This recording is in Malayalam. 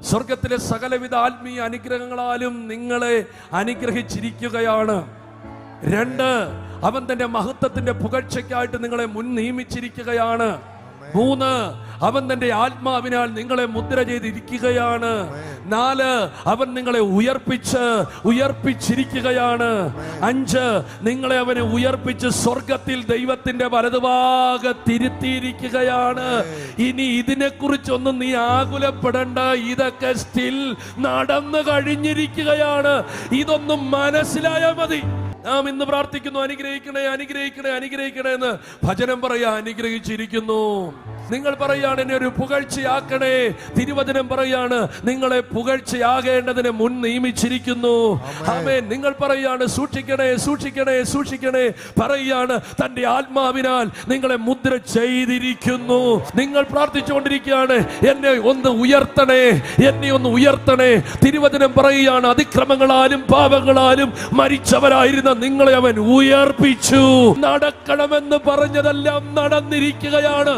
സ്വർഗത്തിലെ സകലവിധ ആത്മീയ അനുഗ്രഹങ്ങളാലും നിങ്ങളെ അനുഗ്രഹിച്ചിരിക്കുകയാണ്. 2, അവൻ തന്റെ മഹത്വത്തിന്റെ പുകഴ്ചയ്ക്കായിട്ട് നിങ്ങളെ മുൻ നിയമിച്ചിരിക്കുകയാണ്. 3, അവൻ തന്റെ ആത്മാവിനാൽ നിങ്ങളെ മുദ്ര ചെയ്തിരിക്കുകയാണ്. 4, അവൻ നിങ്ങളെ ഉയർപ്പിച്ചിരിക്കുകയാണ്. 5, നിങ്ങളെ അവനെ ഉയർപ്പിച്ച് സ്വർഗത്തിൽ ദൈവത്തിന്റെ വലതുഭാഗത്തിരുത്തിയിരിക്കുകയാണ്. ഇനി ഇതിനെക്കുറിച്ചൊന്നും നീ ആകുലപ്പെടേണ്ട. ഇതൊക്കെ സ്റ്റിൽ നടന്നു കഴിഞ്ഞിരിക്കുകയാണ്. ഇതൊന്നും മനസ്സിലായാൽ മതി. നാം ഇന്ന് പ്രാർത്ഥിക്കുന്നു, അനുഗ്രഹിക്കണേ അനുഗ്രഹിക്കണേ അനുഗ്രഹിക്കണേ എന്ന്. ഭജനം പറയാ, അനുഗ്രഹിച്ചിരിക്കുന്നു. നിങ്ങൾ പറയാണ്, എന്നെ ഒരു പുകഴ്ചയാക്കണേ. തിരുവചനം പറയാണ്, നിങ്ങളെ പുകഴ്ചയാകേണ്ടതിന് മുൻ നിയമിച്ചിരിക്കുന്നു. ആമേൻ. നിങ്ങൾ പറയാണ്, സൂക്ഷിക്കണേ സൂക്ഷിക്കണേ സൂക്ഷിക്കണേ. പറയാണ്, തന്റെ ആത്മാവിനാൽ നിങ്ങളെ മുദ്ര ചെയ്തിരിക്കുന്നു. നിങ്ങൾ പ്രാർത്ഥിച്ചുകൊണ്ടിരിക്കുകയാണ്, എന്നെ ഒന്ന് ഉയർത്തണേ, എന്നെ ഒന്ന് ഉയർത്തണേ. തിരുവചനം പറയുകയാണ്, അതിക്രമങ്ങളാലും പാപങ്ങളാലും മരിച്ചവരായിരുന്ന നിങ്ങളെ അവൻ ഉയർപ്പിച്ചു. നടക്കണമെന്ന് പറഞ്ഞതെല്ലാം നടന്നിരിക്കുകയാണ്.